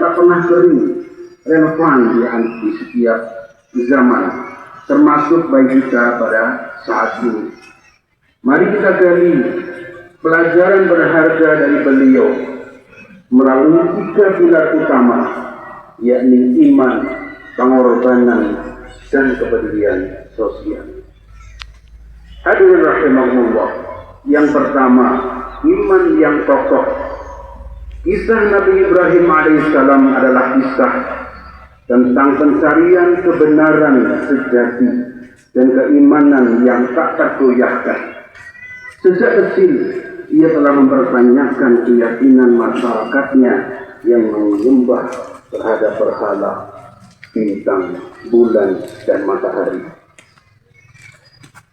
tak pernah kering, relevan di setiap zaman, termasuk bagi kita pada saat ini. Mari kita gali pelajaran berharga dari beliau melalui 3 pilar utama, yakni iman, pengorbanan, dan kepedulian sosial. Hadirin rahimahullah, yang pertama, iman yang kokoh. Kisah Nabi Ibrahim alaihissalam adalah kisah tentang pencarian kebenaran sejati dan keimanan yang tak tergoyahkan. Sejak kecil, ia telah mempertanyakan keyakinan masyarakatnya yang menyembah terhadap berhala, bintang, bulan, dan matahari.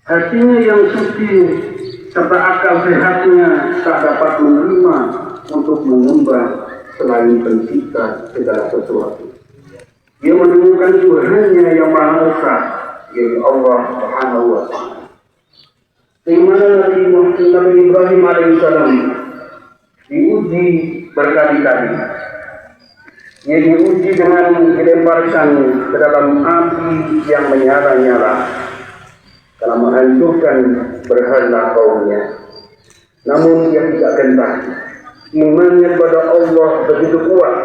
Hatinya yang suci serta akal sehatnya tak dapat menerima untuk menyembah selain pencipta segala sesuatu. Dia menemukan Tuhannya yang Maha Esa, yaitu Allah Subhanahu wa Ta'ala. Keimanan Nabi Ibrahim alaihissalam diuji berkali-kali. Ia diuji dengan dilemparkan ke dalam api yang menyala-nyala karena menghancurkan berhala kaumnya. Namun ia tidak gentar. Imannya kepada Allah begitu kuat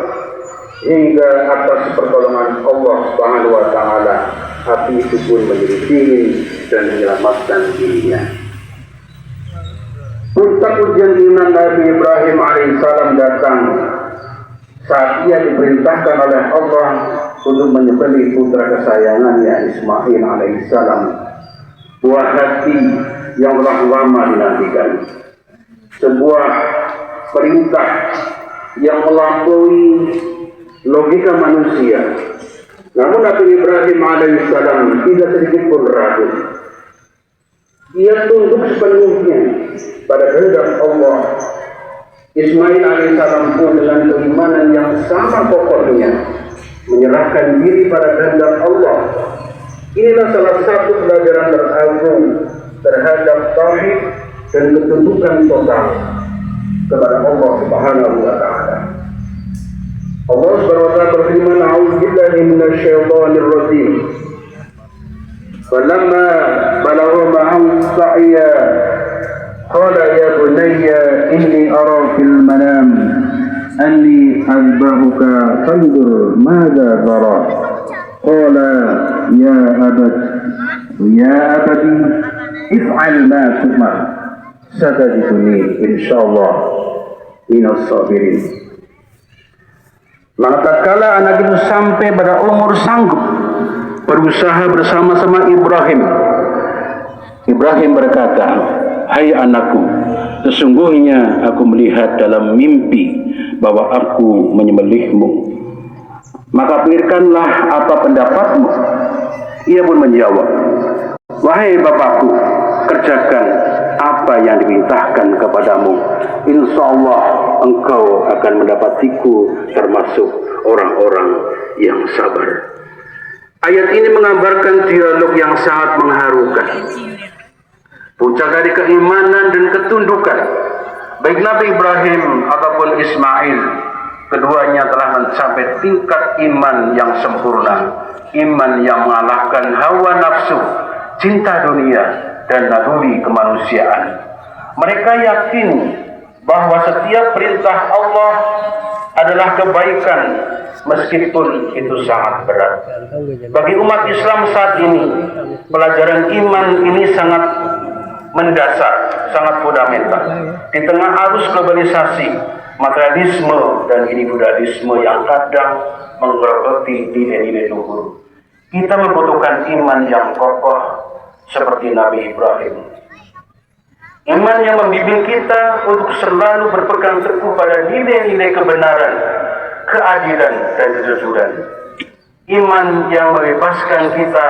hingga atas pertolongan Allah Subhanahu wa Ta'ala api itu pun menjadi dingin dan menyelamatkan dirinya. Puncak ujian iman Nabi Ibrahim alaihissalam datang saat ia diperintahkan oleh Allah untuk menyembelih putra kesayangannya Ismail alaihissalam, buah hati yang telah lama dinantikan. Sebuah perintah yang melampaui logika manusia. Namun Nabi Ibrahim alaihissalam tidak sedikit pun ragu. Ia tunduk sepenuhnya pada kehendak Allah. Ismail alaihissalam pun dengan keimanan yang sama kokohnya menyerahkan diri pada kehendak Allah. Inilah salah satu pelajaran teragung terhadap tauhid dan ketundukan total kepada Allah Subhanahu wa Ta'ala. Allah Subhanahu wa Ta'ala berfirman, "A'udzubillahi minasyaitonir rajim. Falamma balagha ma'ahu as-sa'ya qala ya bunayya inni ara fil manam anni azbahuka fanzur madza tara." Qala ya abati if'al ma tu'mar satajiduni insyaallah minas sabirin. Maka tatkala anak itu sampai pada umur sanggup berusaha bersama-sama Ibrahim berkata, "Hai anakku, sesungguhnya aku melihat dalam mimpi bahwa aku menyembelihmu. Maka pikirkanlah apa pendapatmu." Ia pun menjawab, "Wahai bapakku, kerjakan apa yang diperintahkan kepadamu. Insya Allah engkau akan mendapatiku termasuk orang-orang yang sabar." Ayat ini menggambarkan dialog yang sangat mengharukan. Puncak dari keimanan dan ketundukan, baik Nabi Ibrahim ataupun Ismail, keduanya telah mencapai tingkat iman yang sempurna, iman yang mengalahkan hawa nafsu, cinta dunia, dan naluri kemanusiaan. Mereka yakin bahwa setiap perintah Allah adalah kebaikan, meskipun itu sangat berat. Bagi umat Islam saat ini, pelajaran iman ini sangat mendasar, sangat fundamental. Di tengah arus globalisasi, materialisme, dan individualisme yang kadang menggerogoti nilai-nilai luhur, kita membutuhkan iman yang kokoh seperti Nabi Ibrahim. Iman yang membimbing kita untuk selalu berpegang teguh pada nilai-nilai kebenaran, keadilan, dan kejujuran. Iman yang membebaskan kita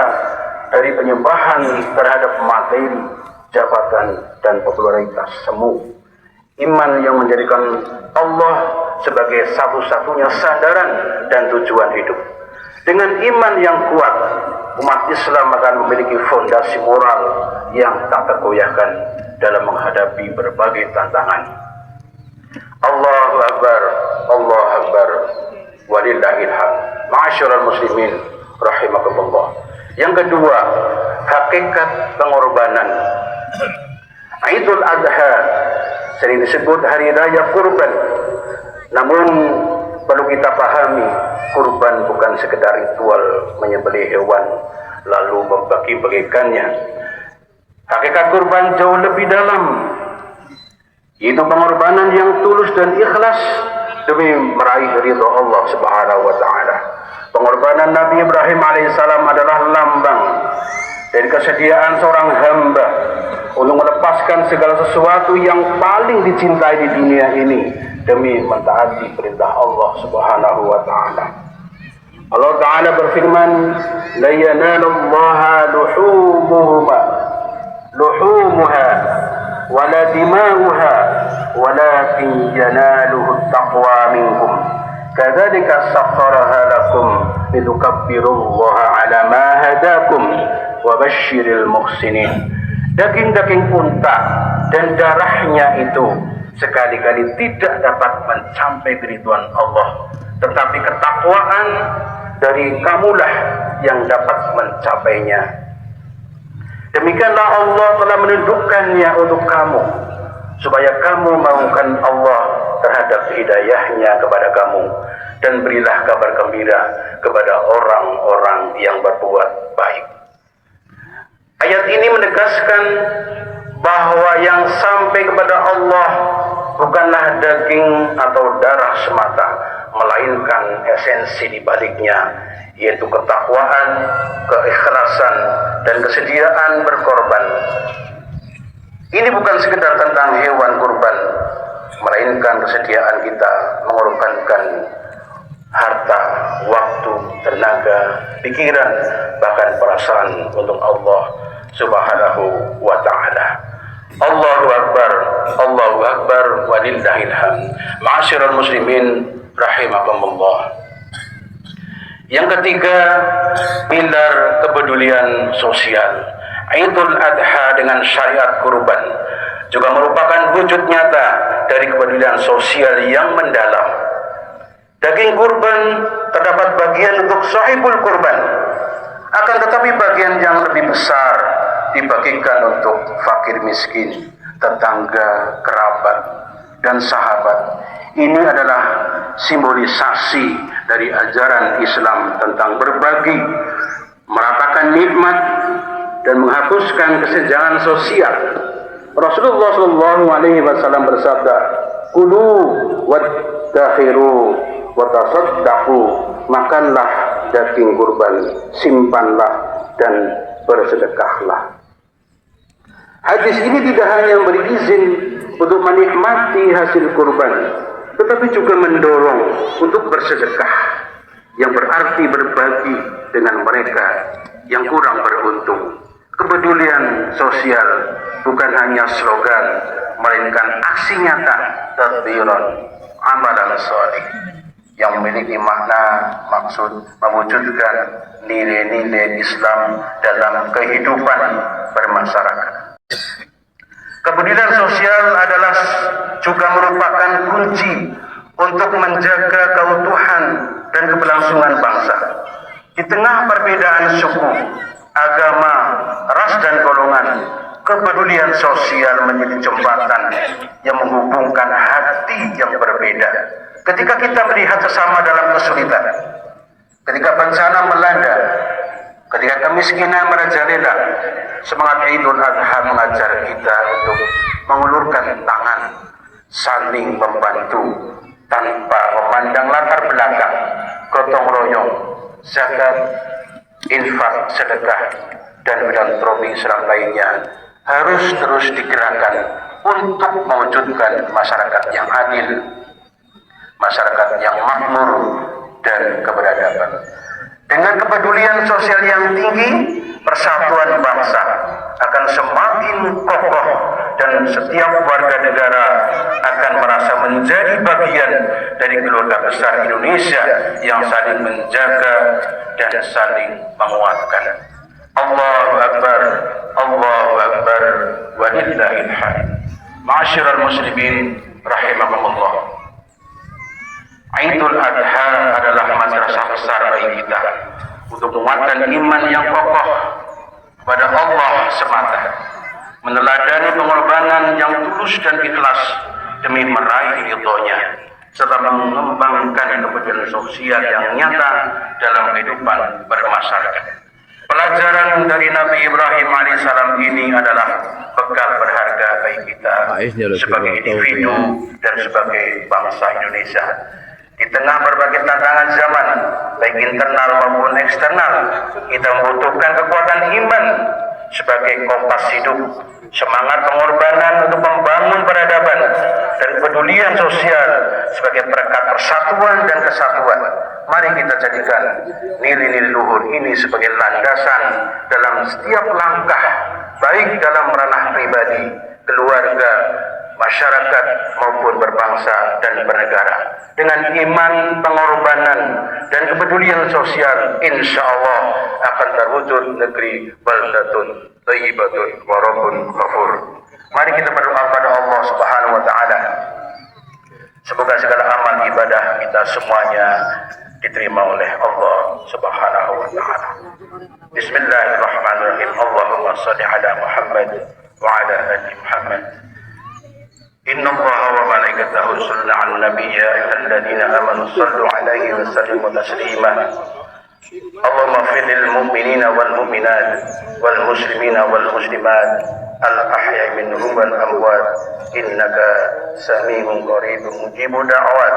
dari penyembahan terhadap materi, jabatan, dan popularitas semu. Iman yang menjadikan Allah sebagai satu-satunya sandaran dan tujuan hidup. Dengan iman yang kuat, umat Islam akan memiliki fondasi moral yang tak tergoyahkan dalam menghadapi berbagai tantangan. Allahu Akbar, Allahu Akbar, walillahil Ma'asyiral muslimin rahimakumullah. Yang kedua, hakikat pengorbanan. Idul Adha sering disebut hari raya kurban. Namun perlu kita pahami, kurban bukan sekedar ritual menyembelih hewan lalu membagi-bagikannya. Hakikat kurban jauh lebih dalam. Itu pengorbanan yang tulus dan ikhlas demi meraih ridha Allah Subhanahu wa taala. Pengorbanan Nabi Ibrahim alaihissalam adalah lambang dari kesediaan seorang hamba untuk melepaskan segala sesuatu yang paling dicintai di dunia ini demi mentaati perintah Allah Subhanahu wa taala. Allah taala berfirman, "La yanalallaha luhumuha wala dima'uha walakin yanaluhu taqwa minkum kadzalika sakhkharaha lakum litukabbirullaha ala ma hadakum wa basyiril muhsinin." Daging-daging unta dan darahnya itu sekali-kali tidak dapat mencapai keridhaan Allah, tetapi ketakwaan dari kamulah yang dapat mencapainya. Demikianlah Allah telah menundukkannya untuk kamu, supaya kamu maukan Allah terhadap hidayahnya kepada kamu, dan berilah kabar gembira kepada orang-orang yang berbuat baik. Ayat ini menegaskan bahwa yang sampai kepada Allah bukanlah daging atau darah semata, melainkan esensi di baliknya, yaitu ketakwaan, keikhlasan, dan kesediaan berkorban. Ini bukan sekedar tentang hewan kurban, melainkan kesediaan kita mengorbankan harta, waktu, tenaga, pikiran, bahkan perasaan untuk Allah Subhanahu wa ta'ala. Allahu Akbar, Allahu Akbar, walillahil hamd. Ma'asyiral muslimin rahimakumullah. Yang ketiga, pilar kepedulian sosial. Idul Adha dengan syariat kurban juga merupakan wujud nyata dari kepedulian sosial yang mendalam. Daging kurban terdapat bagian untuk sahibul kurban, akan tetapi bagian yang lebih besar dibagikan untuk fakir miskin, tetangga, kerabat, dan sahabat. Ini adalah simbolisasi dari ajaran Islam tentang berbagi, meratakan nikmat, dan menghapuskan kesenjangan sosial. Rasulullah SAW bersabda, "Kulu wadakhiru watasaddaqu," makanlah daging kurban, simpanlah dan bersedekahlah. Hadis ini tidak hanya memberi izin untuk menikmati hasil kurban, tetapi juga mendorong untuk bersedekah, yang berarti berbagi dengan mereka yang kurang beruntung. Kepedulian sosial bukan hanya slogan, melainkan aksi nyata, tadbiran, amalan shalih yang memiliki makna, maksud mewujudkan nilai-nilai Islam dalam kehidupan bermasyarakat. Kepedulian sosial adalah juga merupakan kunci untuk menjaga keutuhan dan keberlangsungan bangsa. Di tengah perbedaan suku, agama, ras, dan golongan, kepedulian sosial menjadi jembatan yang menghubungkan hati yang berbeda. Ketika kita melihat sesama dalam kesulitan, ketika bencana melanda, ketika kemiskinan merajalela, semangat Idul Adha mengajar kita untuk mengulurkan tangan, saling membantu tanpa memandang latar belakang, gotong royong, zakat, infak, sedekah, dan filantropi Islam lainnya harus terus digerakkan untuk mewujudkan masyarakat yang adil, masyarakat yang makmur, dan keberadaban. Dengan kepedulian sosial yang tinggi, persatuan bangsa akan semakin kokoh dan setiap warga negara akan merasa menjadi bagian dari keluarga besar Indonesia yang saling menjaga dan saling menguatkan. Allahu Akbar, Allahu Akbar, walillahil hamd. Ma'asyiral muslimin rahimakumullah. Idul Adha adalah madrasah besar bagi untuk menguatkan iman yang kokoh pada Allah semata, meneladani pengorbanan yang tulus dan ikhlas demi meraih ridhonya, serta mengembangkan kepedulian sosial yang nyata dalam kehidupan bermasyarakat. Pelajaran dari Nabi Ibrahim alaihissalam ini adalah bekal berharga bagi kita sebagai individu dan sebagai bangsa Indonesia. Di tengah berbagai tantangan zaman, baik internal maupun eksternal, kita membutuhkan kekuatan iman sebagai kompas hidup, semangat pengorbanan untuk membangun peradaban, dan kepedulian sosial sebagai perekat persatuan dan kesatuan. Mari kita jadikan nilai-nilai luhur ini sebagai landasan dalam setiap langkah, baik dalam ranah pribadi, keluarga, masyarakat maupun berbangsa dan bernegara. Dengan iman, pengorbanan, dan kepedulian sosial, insya Allah akan terwujud negeri baldatun thayyibatun wa rabbun ghafur. Mari kita berdoa pada Allah Subhanahu wa taala. Semoga segala amal ibadah kita semuanya diterima oleh Allah Subhanahu wa taala. Bismillahirrahmanirrahim. Allahumma shalli ala Muhammad wa ala ali Muhammad. Inna Allaha wa malaikatahu yusholluna 'alan nabiy ya ayyuhalladzina amanu shallu 'alaihi wa sallimu taslima. Allahumma ighfir lil mu'minina wal mu'minat wal muslimina wal muslimat al ahya'i minhum wal amwat innaka sami'un qaribun mujibud da'wat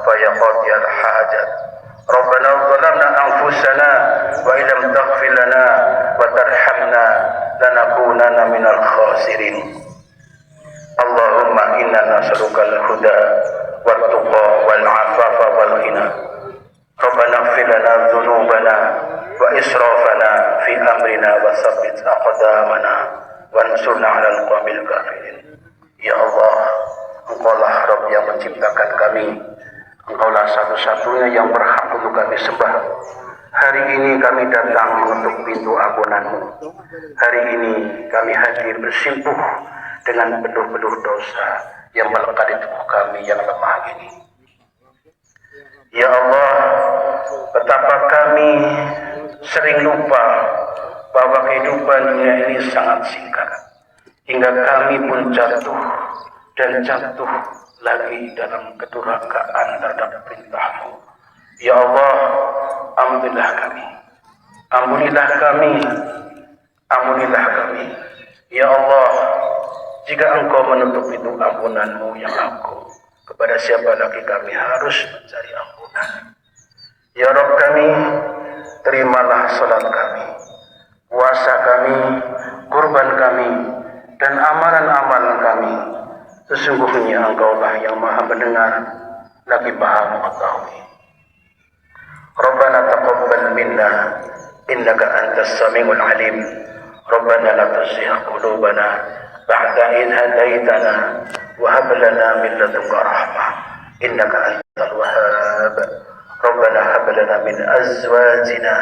fa ya qadiyal hajat. Rabbana zalamna anfusana wa illam taghfir lana wa tarhamna lanakunanna minal khasirin. Allahumma inna nas'aluka al-huda wat tuqa wal 'afafa wal ghina. Rabbana ighfir lana dhunubana wa israfana fi amrina wa tsabbit aqdamana wansurna 'alal qawmil kafirin. Ya Allah, Engkaulah Rabb yang menciptakan kami. Engkaulah satu-satunya yang berhak untuk kami sembah. Hari ini kami datang untuk pintu ampunan-Mu. Hari ini kami hadir bersimpuh dengan penuh-penuh dosa yang melekat di tubuh kami yang lemah ini. Ya Allah, betapa kami sering lupa bahwa kehidupan dunia ini sangat singkat, hingga kami pun jatuh dan jatuh lagi dalam kedurhakaan terhadap perintah-Mu. Ya Allah, ampunilah kami, ampunilah kami, ampunilah kami. Ya Allah, jika Engkau menutup pintu ampunan-Mu yang agung, kepada siapa lagi kami harus mencari ampunan? Ya Rabb kami, terimalah salat kami, puasa kami, kurban kami, dan amalan-amalan kami. Sesungguhnya Engkaulah yang maha mendengar, lagi maha mengetahui. Rabbana taqabbal minna, innaka antas samiul alim. Rabbana la tuzigh qulubana ba'da idh hadaytana wa hab lana min ladunka rahmah innaka antal wahhab. Rabbana hab lana min azwajina